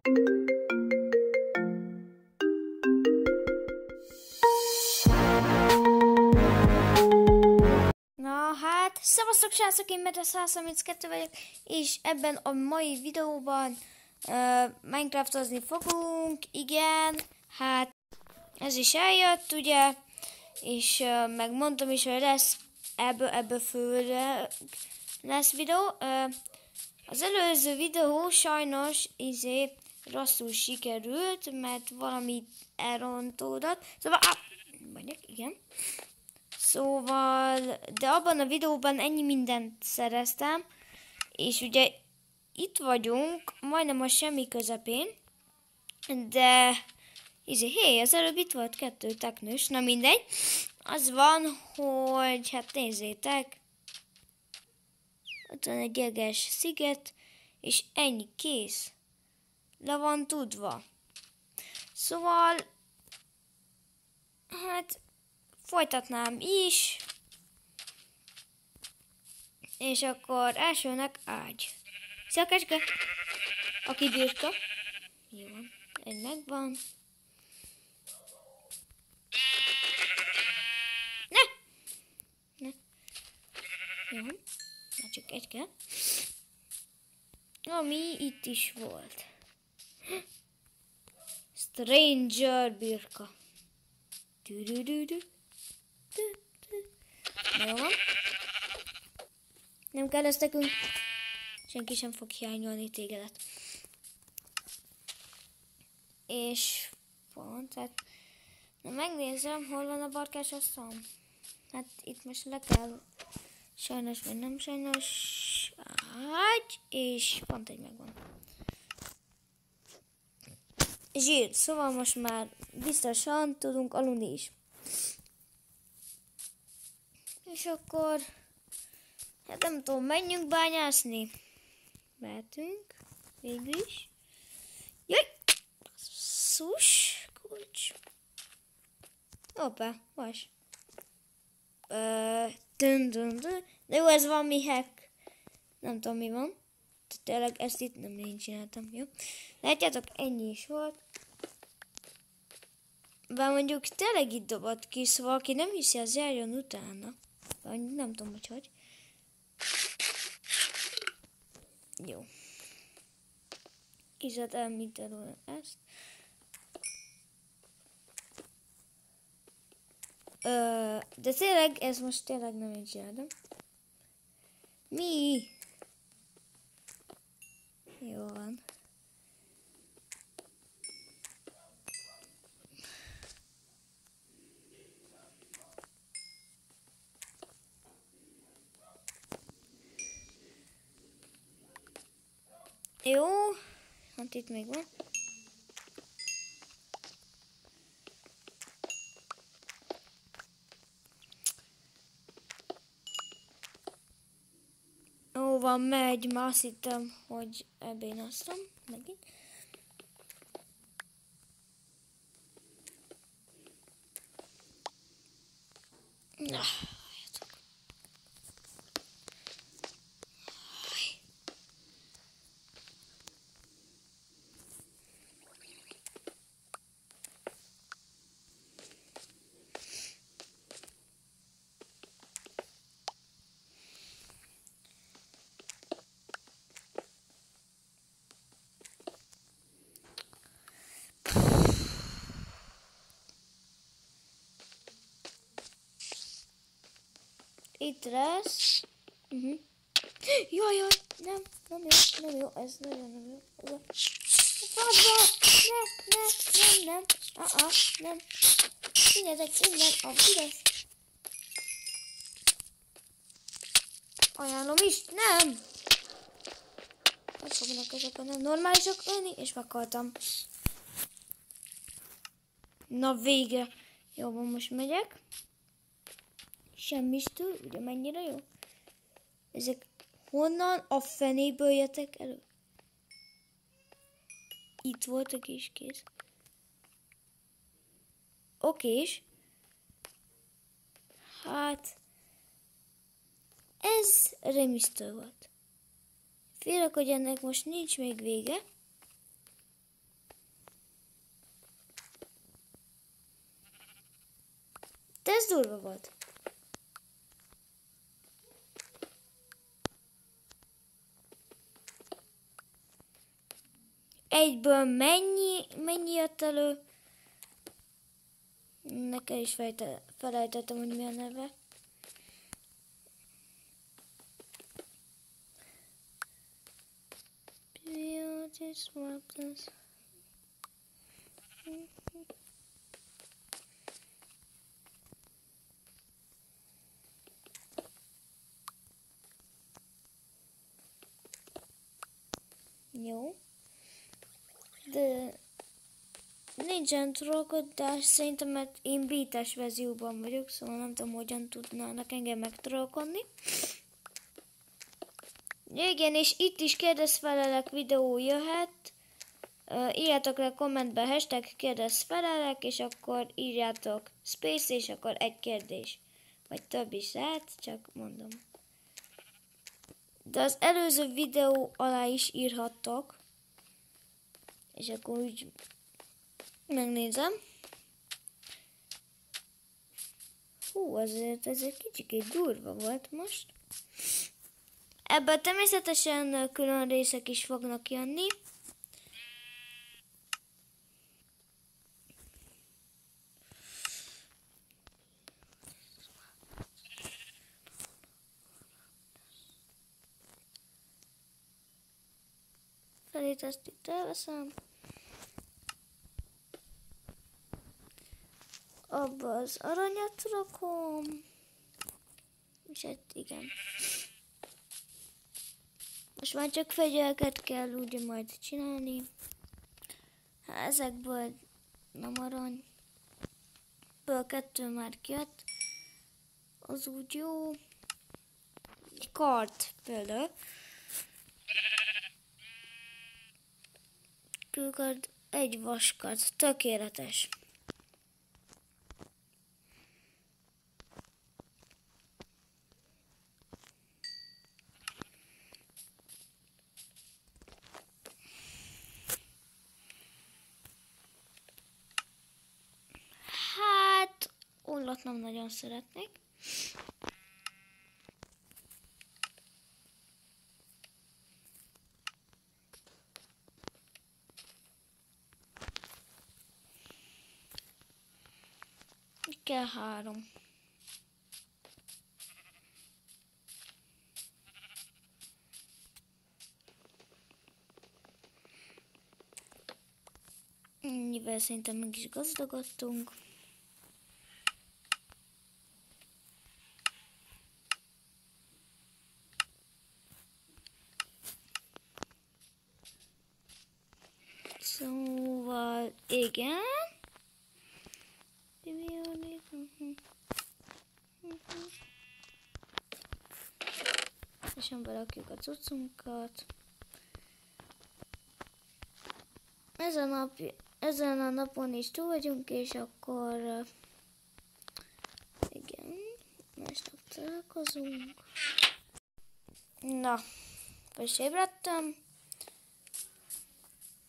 Na hát, szevasztok srácok, én Meta132 vagyok, és ebben a mai videóban Minecraftozni fogunk, igen, hát ez is eljött, ugye, és megmondtam is, hogy lesz ebből főleg lesz videó. Az előző videó sajnos rosszul sikerült, mert valami elrontódott, szóval, igen. Szóval, de abban a videóban ennyi mindent szereztem, és ugye itt vagyunk, majdnem a semmi közepén, de az előbb itt volt 2 teknős, na mindegy. Az van, hogy hát nézzétek, ott van egy jeges sziget, és ennyi, kész. Le van tudva. Szóval, hát folytatnám is, és akkor elsőnek ágy. Szia, kecske! Aki birka. Jó van, egy megvan. Ne! Jó van, már csak egy kell. Ami itt is volt. Stranger birka. Jó van. Nem kell ezt nekünk. Senki sem fog hiányolni tégedet. És pont, hát na megnézem, hol van a barkás asztalom. Hát itt most le kell. Sajnos vagy nem sajnos. Ágy, és pont egy megvan. Zsír, szóval most már biztosan tudunk aludni is. És akkor, hát nem tudom, menjünk bányászni. Mehetünk, végül is. Jaj! Szus, kulcs. Hoppá, vas. De jó, ez valami hack. Nem tudom, mi van. Tényleg ezt itt nem én csináltam, jó? Látjátok, ennyi is volt. Bár mondjuk tényleg itt dobott ki, szóval aki nem hiszi, az járjon utána. Bár nem tudom, hogy. Jó. Kizad elmítelően ezt. De tényleg, ez most tényleg nem én csináltam. Mi? Jó van. Jó, hát itt még van. Ó, van, megy, már azt hittem, hogy elbénáztam megint. Na. Itt lesz. Jaj, nem jó, ez nagyon nem jó. Nem. Színezek innen a büdös. Ajánlom is, nem! Hogy fognak ezek a nem normálisak ölni, és meghaltam. Na vége. Jó, van, most megyek. Semmistől, ugye mennyire jó? Ezek honnan a fenéből jöttek elő? Itt voltak és kész. Okés. Hát, ez remisztő volt. Félek, hogy ennek most nincs még vége. ez durva volt. Egyből mennyi jött elő? Nekem is felejtettem, hogy mi a neve. Jó. De nincsen trollkodás, szerintem, mert én beta-s verzióban vagyok, szóval nem tudom, hogyan tudnának engem megtrollkodni. Igen, és itt is kérdezfelelek videó jöhet. Írjátok le kommentbe hashtag kérdezfelelek, és akkor írjátok space, és akkor egy kérdés. Vagy több is lehet, csak mondom. De az előző videó alá is írhattok. És akkor úgy megnézem. Hú, azért ez egy kicsit durva volt most. Ebben természetesen külön részek is fognak jönni. Felét ezt itt elveszem. Abba az aranyat rakom. És hát igen. Most már csak fegyelket kell ugye majd csinálni. Hát ezekből nem arany. Ebből 2 már kijött. Az úgy jó. Egy kard például. Külkard, egy vaskard. Tökéletes. Hát, ollat nem nagyon szeretnék. Kell 3. Mivel szerintem meg is gazdagodtunk. Szóval, igen. És berakjuk a cuccunkat. Ezen a napon is túl vagyunk, és akkor igen, másnap találkozunk. Na, most ébredtem.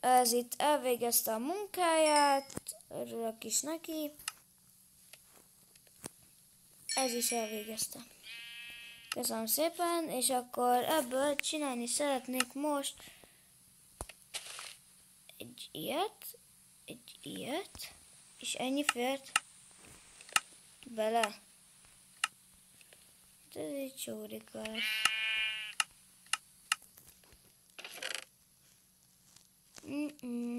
Ez itt elvégezte a munkáját, örülök is neki. Ez is elvégezte. Köszönöm szépen, és akkor ebből csinálni szeretnék most egy ilyet, és ennyi fért bele. Ez egy csórikás.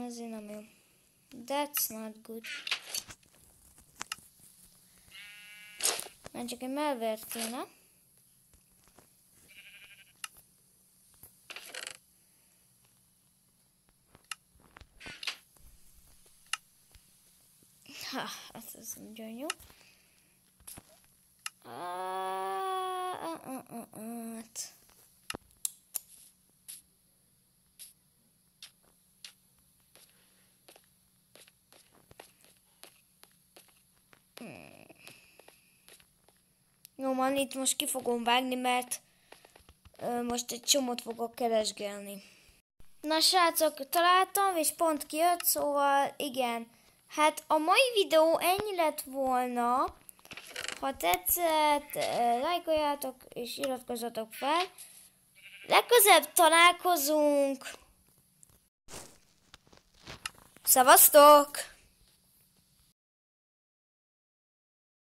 Ezért nem jó. That's not good. Már csak egy melvert kéne. Ez nagyon jó. Jó, man, itt most ki fogom vágni, mert most egy csomót fogok keresgélni. Na srácok, találtam, és pont kijött, szóval igen. Hát a mai videó ennyi lett volna. Ha tetszett, lájkoljátok és iratkozzatok fel. Legközelebb találkozunk. Szevasztok!